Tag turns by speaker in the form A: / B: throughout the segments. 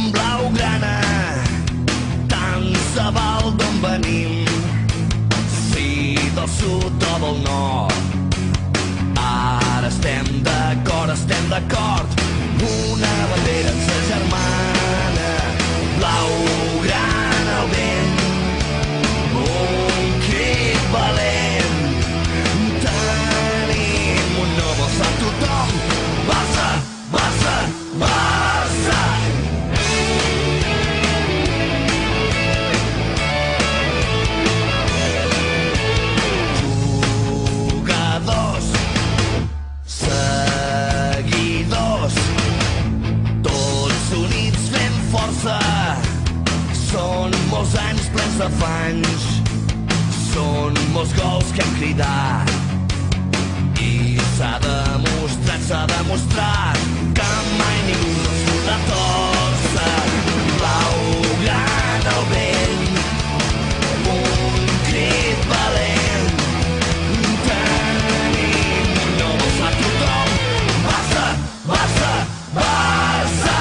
A: blaugrana, tant se val d'on venim, si del sud o del nord. Ara estem d'acord, una bandera ens agermana, blaugrana al vent, un crit valent, tenim un nou Barça, tothom, Barça, Barça, Barça. Jugadors, seguidors, tots units fent força, són molts anys plens d'afanys, són molts gols que hem cridat, i s'ha demostrat que mai ningú no surt de torça. Blaugrana al vent, un crit valent, tenim un nou Barça, tothom, Barça, Barça, Barça.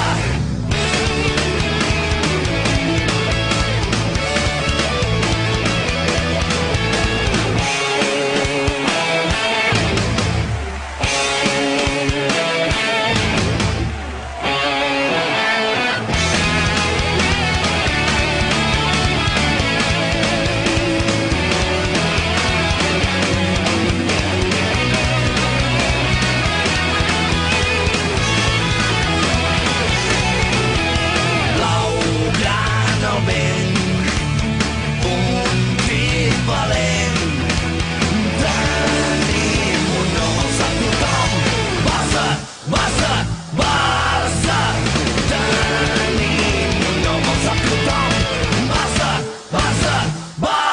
A: Blaugrana al vent, un crit valent, tenim un nou Barça, tothom, Barça, Barça, Barça. Tenim un nou Barça, tothom, Barça, Barça, Barça.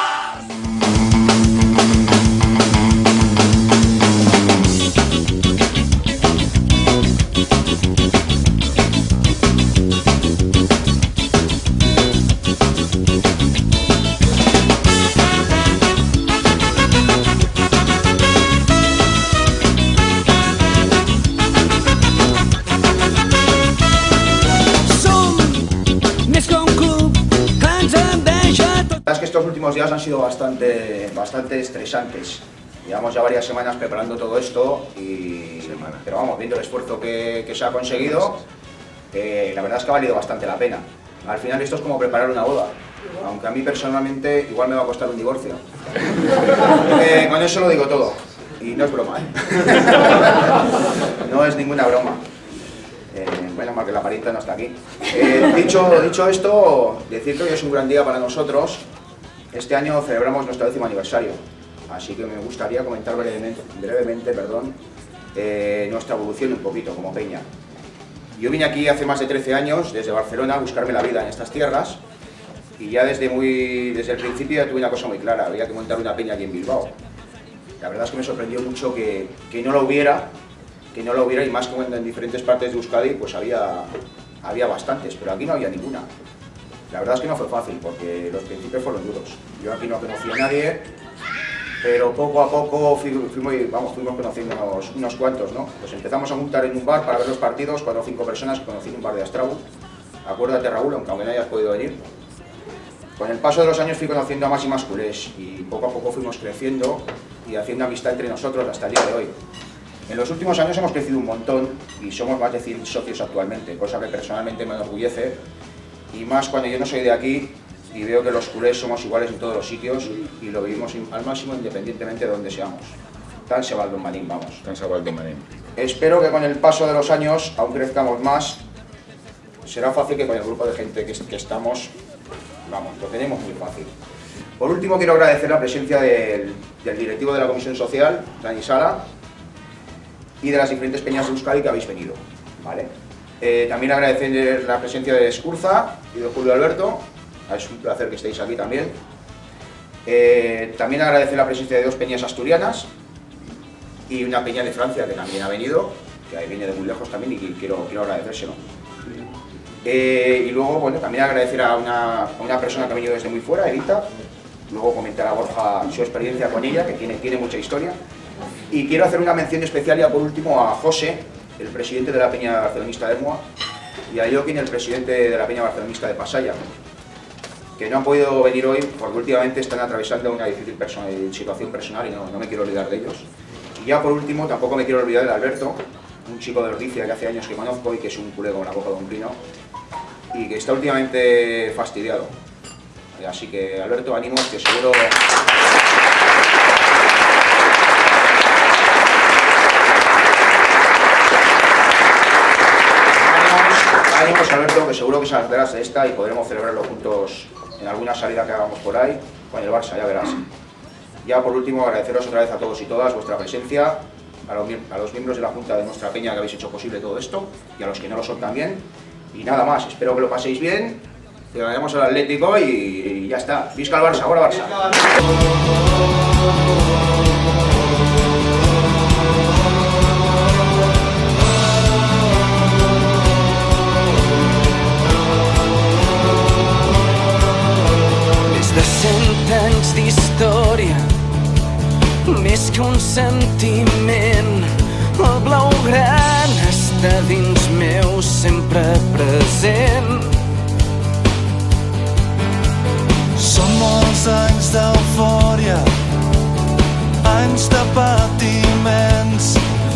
B: Som més que un club que ens enveja tot.
C: La verdad es que estos últimos días han sido bastante estresantes. Llevamos ya varias semanas preparando todo esto, pero vamos, viendo el esfuerzo que se ha conseguido, la verdad es que ha valido bastante la pena. Al final esto es como preparar una boda, aunque a mí personalmente igual me va a costar un divorcio. Con eso lo digo todo, y no es broma, ¿eh? No es ninguna broma. Bueno, más que la parita no está aquí. Dicho esto, decir que hoy es un gran día para nosotros. Este año celebramos nuestro 10º aniversario, así que me gustaría comentar brevemente, nuestra evolución un poquito como peña. Yo vine aquí hace más de 13 años, desde Barcelona, a buscarme la vida en estas tierras, y ya desde el principio ya tuve una cosa muy clara: había que montar una peña aquí en Bilbao. La verdad es que me sorprendió mucho que no lo hubiera, y más como en diferentes partes de Euskadi pues había bastantes, pero aquí no había ninguna. La verdad es que no fue fácil, porque los principios fueron duros. Yo aquí no conocía a nadie, pero poco a poco fuimos conociendo unos cuantos, ¿no? Pues empezamos a juntar en un bar para ver los partidos, 4 o 5 personas que conocí en un bar de Astrabu. Acuérdate, Raúl, aunque no hayas podido venir. Con el paso de los años fui conociendo a más y más culés, y poco a poco fuimos creciendo y haciendo amistad entre nosotros hasta el día de hoy. En los últimos años hemos crecido un montón y somos más de 100 socios actualmente, cosa que personalmente me enorgullece, y más cuando yo no soy de aquí y veo que los culés somos iguales en todos los sitios y lo vivimos al máximo independientemente de donde seamos. Tan se va el Don Manín, vamos.
D: Tan se va el Don Manín.
C: Espero que con el paso de los años aún crezcamos más. Será fácil que con el grupo de gente que estamos, vamos, lo tenemos muy fácil. Por último, quiero agradecer la presencia del directivo de la Comisión Social, Dani Sala, y de las diferentes peñas de Euskadi que habéis venido, ¿vale? También agradecer la presencia de Escurza y de Julio Alberto. Es un placer que estéis aquí también. También agradecer la presencia de 2 peñas asturianas y una peña de Francia que también ha venido, que ahí viene de muy lejos también, y quiero agradecérselo. Y luego, bueno, también agradecer a una persona que ha venido desde muy fuera, Evita. Luego comentará Borja su experiencia con ella, que tiene mucha historia. Y quiero hacer una mención especial ya por último a José, el presidente de la Peña Barcelonista de Ermua, y a Joaquín, el presidente de la Peña Barcelonista de Pasaya, que no han podido venir hoy porque últimamente están atravesando una difícil situación personal y no me quiero olvidar de ellos. Y ya por último, tampoco me quiero olvidar de Alberto, un chico de Ordicia que hace años que conozco y que es un culé con la copa de un pino y que está últimamente fastidiado. Así que, Alberto, ánimos, que seguro... Ánimos, Alberto, que seguro que saldrás de esta y podremos celebrarlo juntos en alguna salida que hagamos por ahí con el Barça, ya verás. Ya por último, agradeceros otra vez a todos y todas vuestra presencia, a los miembros de la Junta de nuestra Peña que habéis hecho posible todo esto y a los que no lo son también. Y nada más, espero que lo paséis bien, que vayamos al Atlético y ya está. Visca el Barça, ahora Barça.
B: Més de 100 anys d'història, més que un sentiment, el blaugrana està dins meu sempre present.
D: Són molts anys d'eufòria, anys de patiments,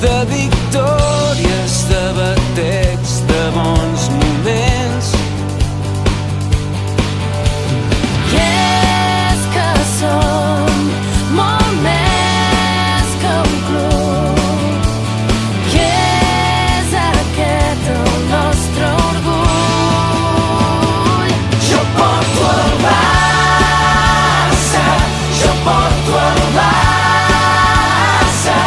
B: De victòries, de batecs, de bons moments. I és que som molt més que un club, i és aquest el nostre orgull. Jo porto el Barça, jo porto el Barça,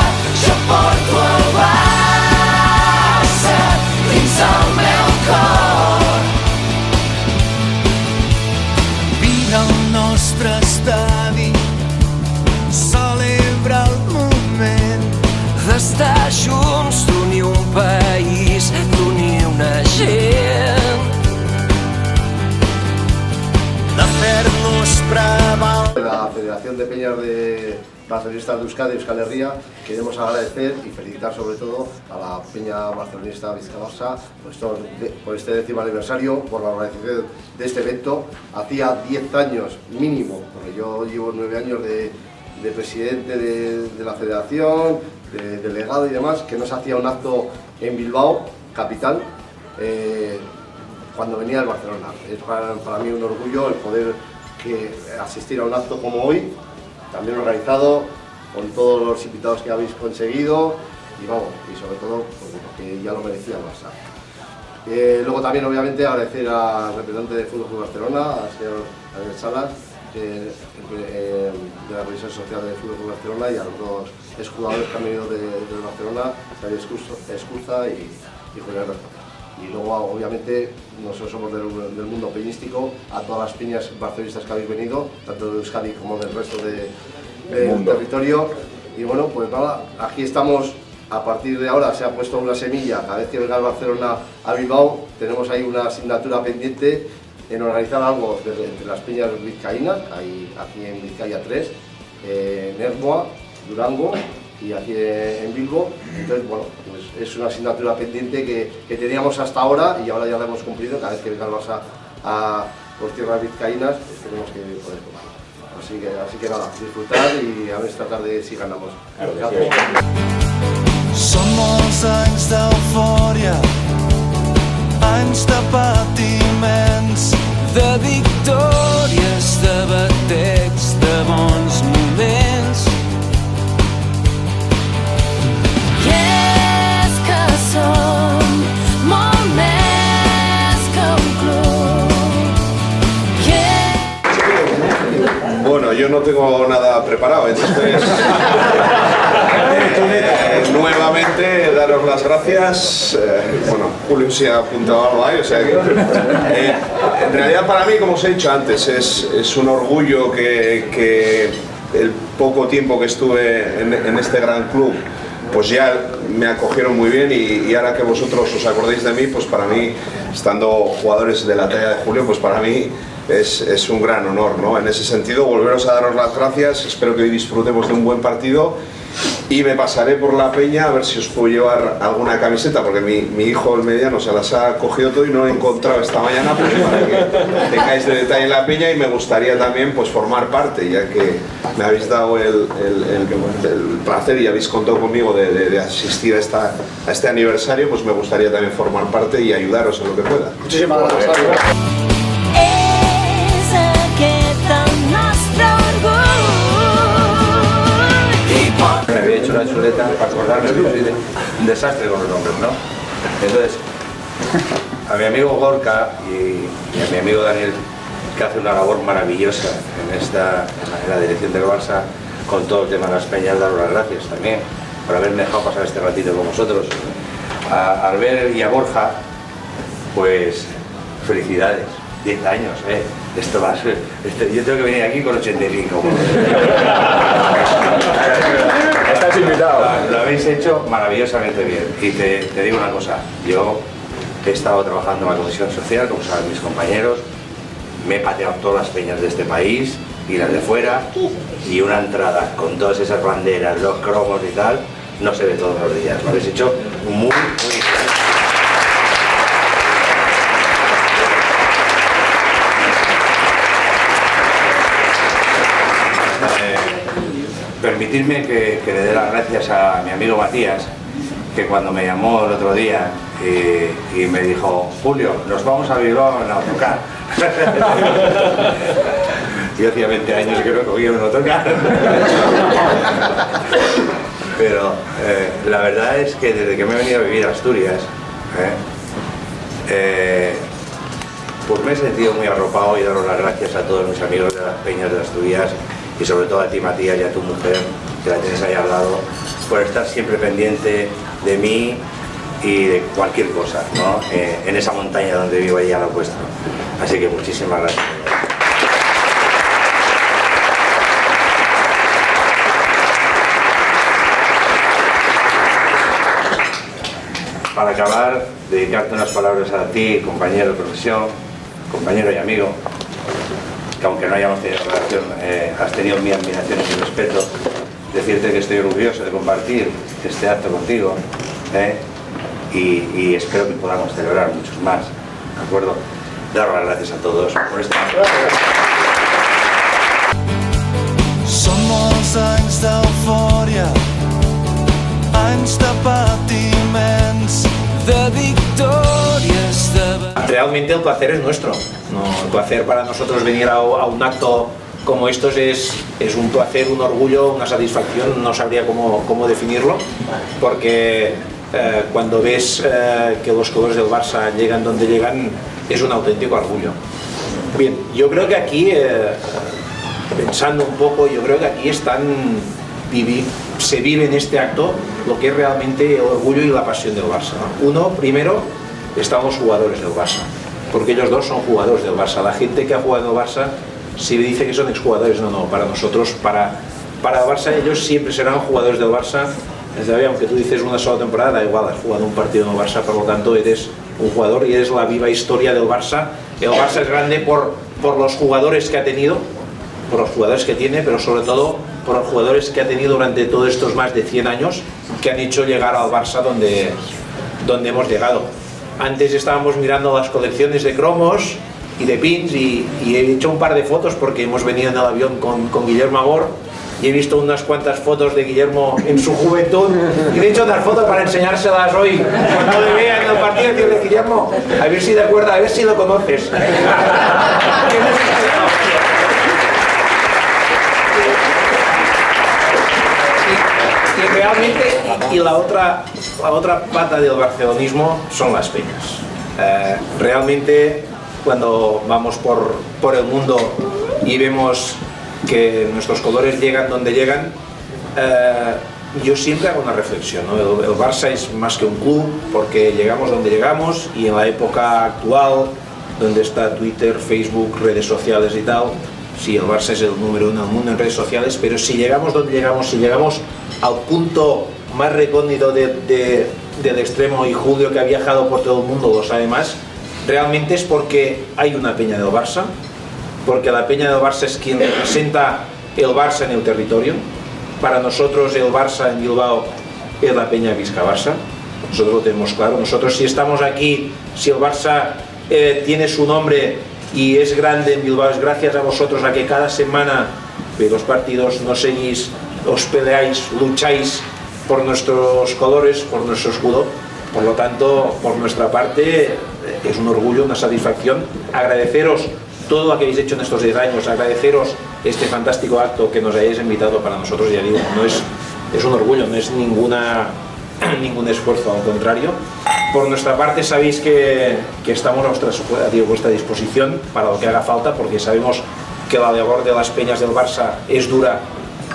B: jo porto el Barça dins el meu cor.
D: vine al nostre estadi, celebra el moment.
B: D'estar junts, d'unir un país, d'unir una gent.
D: De fer-nos preval.
E: La Federación de Peñas de Barcelonistas de Euskadi, Euskal Herria, queremos agradecer y felicitar sobre todo a la Peña Barcelonista Vizca-Barça por este 10º aniversario, por la organización de este evento. Hacía 10 años mínimo, porque yo llevo 9 años de presidente de la federación, de delegado y demás, que no se hacía un acto en Bilbao, capital, cuando venía el Barcelona. Es para mí un orgullo el poder asistir a un acto como hoy, también organizado, con todos los invitados que habéis conseguido y vamos, y sobre todo porque ya lo merecía el Barça. Luego también obviamente agradecer al representante de Fútbol Club Barcelona, al señor Daniel Salas, de la Comisión Social de Fútbol Club Barcelona, y a los dos exjugadores que han venido del Barcelona, Xavier Escurza y Julián Alberto. Y luego, obviamente, nosotros somos del mundo peñístico, a todas las peñas barcelonistas que habéis venido, tanto de Euskadi como del resto del territorio. Y bueno, pues nada, aquí estamos. A partir de ahora se ha puesto una semilla, cada vez que venga el Barcelona a Bilbao, tenemos ahí una asignatura pendiente en organizar algo entre las peñas vizcaínas, aquí en Vizcaya 3, en Ermua, Durango y aquí en Bilbo. Entonces, bueno, pues es una asignatura pendiente que teníamos hasta ahora y ahora ya la hemos cumplido. Cada vez que venga el Barça por tierras vizcaínas, tenemos que poder tomar. Así que nada, disfrutar y a ver esta tarde si ganamos.
D: Són molts anys d'eufòria, anys de patiments,
B: De victòries, de batecs, de bons moments. I és que som molt més que un club, i és...
F: Bueno, yo no tengo nada preparado, entonces nuevamente daros las gracias. Bueno, Julio se ha apuntado algo ahí, o sea que en realidad para mí, como os he dicho antes, es un orgullo que el poco tiempo que estuve en este gran club, pues ya me acogieron muy bien y ahora que vosotros os acordéis de mí, pues para mí, estando jugadores de la talla de Julio, pues para mí es un gran honor, ¿no? En ese sentido, volveros a daros las gracias, espero que hoy disfrutemos de un buen partido y me pasaré por la peña a ver si os puedo llevar alguna camiseta, porque mi hijo el mediano se las ha cogido todo y no he encontrado esta mañana, pues para que tengáis de detalle en la peña, y me gustaría también pues formar parte, ya que me habéis dado el placer y habéis contado conmigo de asistir a este aniversario, pues me gustaría también formar parte y ayudaros en lo que pueda.
C: Muchísimas gracias.
G: És aquest el nostre orgull.
H: Me había hecho la chuleta para acordarme, pero soy un desastre con los nombres, ¿no? Entonces, a mi amigo Gorka y a mi amigo Daniel, que hace una labor maravillosa en la dirección del Barça, con todo el tema de las peñas, daros las gracias también por haberme dejado pasar este ratito con vosotros. A Albert y a Borja, pues felicidades, 10 años, esto va a ser, yo tengo que venir aquí con 85.
C: Estás invitado.
H: Lo habéis hecho maravillosamente bien. Y te digo una cosa, yo he estado trabajando en la Comisión Social, como saben mis compañeros, me he pateado todas las peñas de este país y las de fuera, y una entrada con todas esas banderas, los cromos y tal, no se ve todos los días. Lo habéis hecho muy bien. Permitidme que le dé las gracias a mi amigo Matías, que cuando me llamó el otro día y me dijo: Julio, nos vamos a Bilbao en autocar. Yo hacía 20 años que no cogía un autocar. Pero la verdad es que desde que me he venido a vivir a Asturias, pues me he sentido muy arropado, y daros las gracias a todos mis amigos de las peñas de Asturias, y sobre todo a ti, Matías, y a tu mujer, que la tienes ahí al lado, por estar siempre pendiente de mí y de cualquier cosa, ¿no? En esa montaña donde vivo, ahí a lo vuestro. Así que muchísimas gracias. Para acabar, dedicarte unas palabras a ti, compañero de profesión, compañero y amigo, que aunque no hayamos tenido relación, has tenido mi admiración y mi respeto. Decirte que estoy orgulloso de compartir este acto contigo, y espero que podamos celebrar muchos más, ¿de acuerdo? Daros las gracias a todos por este acto.
D: Són molts anys d'eufòria, anys de patiments, de victòries, de...
I: Realmente el placer es nuestro. ¿No? El placer para nosotros venir a un acto como estos es un placer, un orgullo, una satisfacción, no sabría cómo definirlo, porque cuando ves que los colores del Barça llegan donde llegan, es un auténtico orgullo. Bien, yo creo que aquí, pensando un poco, yo creo que aquí se vive en este acto lo que es realmente el orgullo y la pasión del Barça, ¿no? Uno, primero, están los jugadores del Barça, porque ellos dos son jugadores del Barça. La gente que ha jugado en el Barça, si dice que son exjugadores, no, para nosotros, para el Barça, ellos siempre serán jugadores del Barça. Aunque tú dices una sola temporada, da igual, has jugado un partido en el Barça, por lo tanto eres un jugador y eres la viva historia del Barça. El Barça es grande por los jugadores que ha tenido, por los jugadores que tiene, pero sobre todo por los jugadores que ha tenido durante todos estos más de 100 años, que han hecho llegar al Barça donde hemos llegado. Antes estábamos mirando las colecciones de cromos y de pins, y he hecho un par de fotos porque hemos venido en el avión con Guillermo Amor, y he visto unas cuantas fotos de Guillermo en su juventud, y he hecho unas fotos para enseñárselas hoy cuando le vean en el partido, y decirle: Guillermo, a ver si te acuerdas, a ver si lo conoces. Y realmente, y la otra pata del barcelonismo son las peñas. Realmente, cuando vamos por el mundo y vemos que nuestros colores llegan donde llegan, yo siempre hago una reflexión, ¿no? El Barça es más que un club, porque llegamos donde llegamos, y en la época actual, donde está Twitter, Facebook, redes sociales y tal, sí, el Barça es el número uno del mundo en redes sociales, pero si llegamos donde llegamos, si llegamos al punto más recóndito del extremo, y Julio, que ha viajado por todo el mundo, lo sabe más, realmente es porque hay una peña del Barça, porque la peña del Barça es quien representa el Barça en el territorio, para nosotros el Barça en Bilbao es la Peña Visca Barça. Nosotros lo tenemos claro. Nosotros, si estamos aquí, si el Barça tiene su nombre y es grande en Bilbao, es gracias a vosotros, a que cada semana de los partidos nos seguís, os peleáis, lucháis por nuestros colores, por nuestro escudo. Por lo tanto, por nuestra parte, es un orgullo, una satisfacción. Agradeceros todo lo que habéis hecho en estos 10 años, agradeceros este fantástico acto que nos hayáis invitado. Para nosotros, ya digo, no es un orgullo, no es ningún esfuerzo, al contrario. Por nuestra parte, sabéis que estamos a vuestra disposición para lo que haga falta, porque sabemos que la labor de las peñas del Barça es dura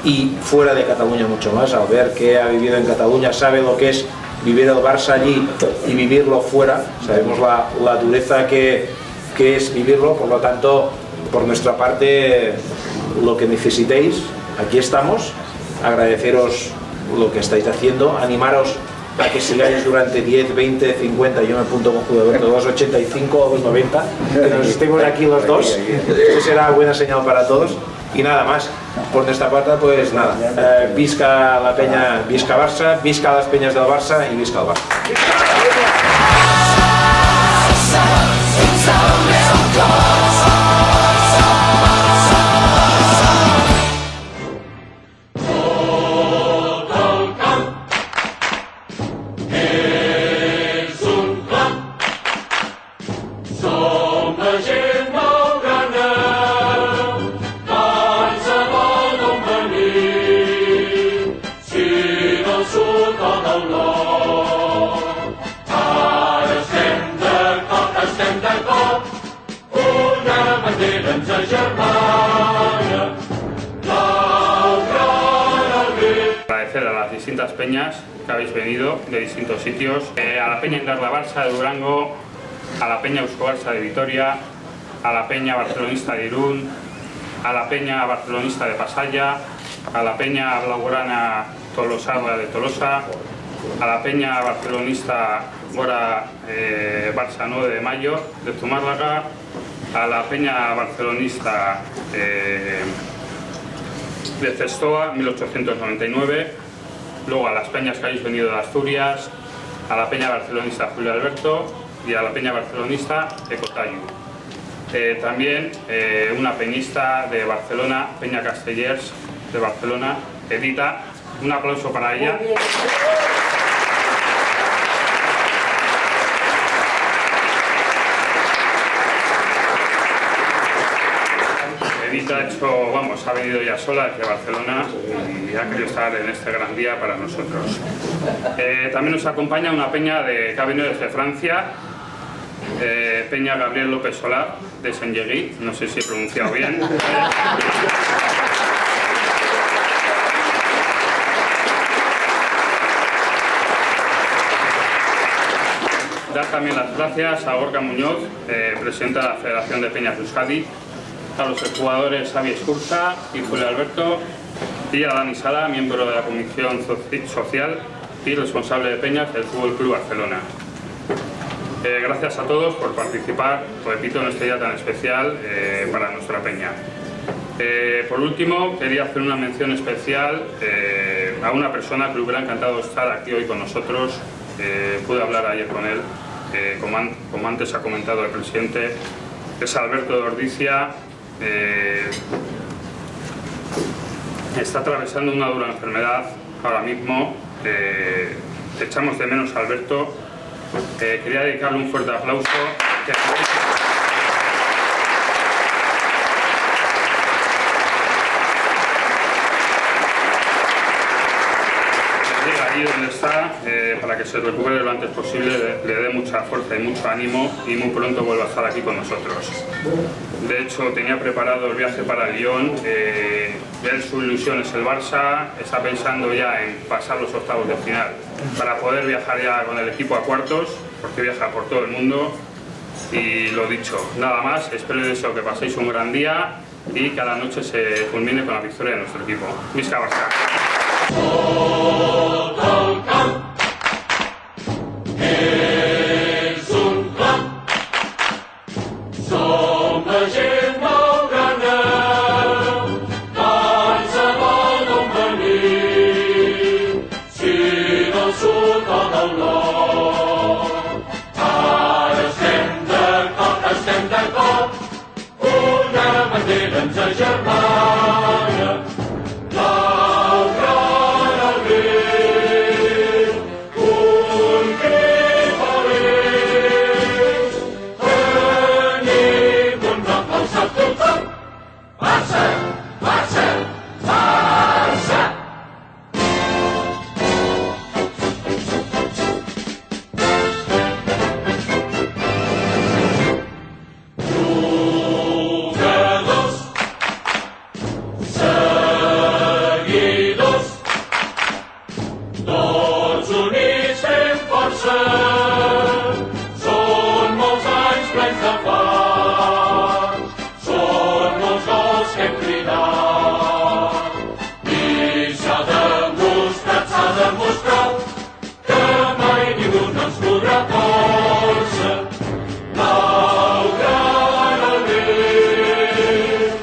I: y fuera de Cataluña mucho más. Albert, que ha vivido en Cataluña, sabe lo que es vivir el Barça allí y vivirlo fuera. Sabemos la dureza que es vivirlo. Por lo tanto, por nuestra parte, lo que necesitéis, aquí estamos. Agradeceros lo que estáis haciendo, animaros a que sigáis durante 10, 20, 50, yo me apunto con Judaberto, 2,85 o 2,90, que nos estemos aquí los dos. Esto será buena señal para todos. Y nada más, por nuestra parte, pues nada, visca la peña, visca Barça, visca las peñas del Barça y visca el Barça.
J: Agradecer a las distintas peñas que habéis venido de distintos sitios, a la peña Engarla Barça de Durango, a la peña Eusko Barça de Vitoria, a la peña barcelonista de Irún, a la peña barcelonista de Pasaya, a la peña blaugrana tolosana de Tolosa, a la peña barcelonista Gora Barça 9 de Mayo de Zumárraga, a la peña barcelonista de Cestoa 1899, luego a las peñas que habéis venido de Asturias, a la peña barcelonista Julio Alberto y a la peña barcelonista Ecotayu. También una peñista de Barcelona, Peña Castellers de Barcelona, Edita. Un aplauso para ella. Edita ha venido ya sola desde Barcelona y ha querido estar en este gran día para nosotros. También nos acompaña una peña que ha venido desde Francia, Peña Gabriel López Solar de Saint-Llery, no sé si he pronunciado bien. Dar también las gracias a Gorka Muñoz, presidenta de la Federación de Peñas de Euskadi, a los jugadores Xavi Escurza y Julio Alberto, y a Dani Sala, miembro de la Comisión Social y responsable de Peñas del Fútbol Club Barcelona. Gracias a todos por participar, repito, en este día tan especial para nuestra peña. Por último, quería hacer una mención especial a una persona que le hubiera encantado estar aquí hoy con nosotros. Pude hablar ayer con él, como antes ha comentado el presidente, es Alberto de Ordizia. Está atravesando una dura enfermedad ahora mismo. Te echamos de menos, Alberto. Quería dedicarle un fuerte aplauso. Ahí donde está, para que se recupere lo antes posible, le dé mucha fuerza y mucho ánimo y muy pronto vuelva a estar aquí con nosotros. De hecho, tenía preparado el viaje para Lyon, él su ilusión es el Barça, está pensando ya en pasar los octavos de final para poder viajar ya con el equipo a cuartos, porque viaja por todo el mundo. Y lo dicho, nada más, espero y deseo que paséis un gran día y que a la noche se culmine con la victoria de nuestro equipo. Visca Barça!
A: Gent blaugrana, dansa vol d'un venir. bandera ens agermana, blaugrana al vent, un crit valent. Tenim un nom al sap tothom, Barça, Barça, Barça! Jugadors, seguidors, tots units fem força, són molts anys plens de fans, són molts gols que hem cridat, i s'ha demostrat que mai ningú no ens podrà torcer. Blaugrana al vent,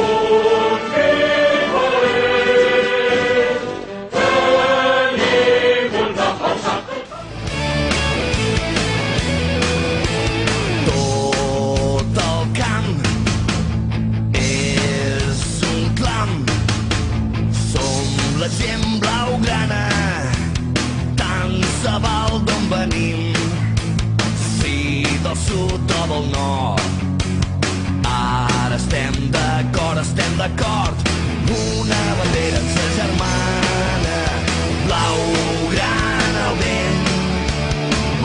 A: un crit valent, tenim un nom al sap.
D: Tot el camp és un clam. Som la gent blaugrana, tant se val d'on venim, si del sud o del nord. Ara estem d'acord, una bandera ens agermana, blaugrana al vent,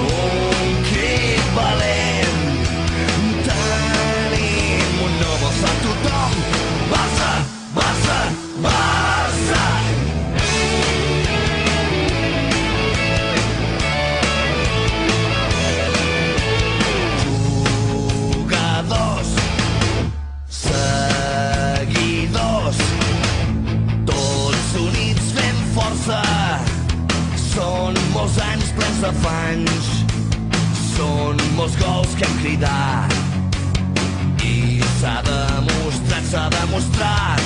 D: un crit valent. Tenim un nom al sap tothom, Barça, Barça, Barça! Jugadors, seguidors, tots units fem força, són molts anys plens d'afanys, són molts gols que hem cridat, i s'ha demostrat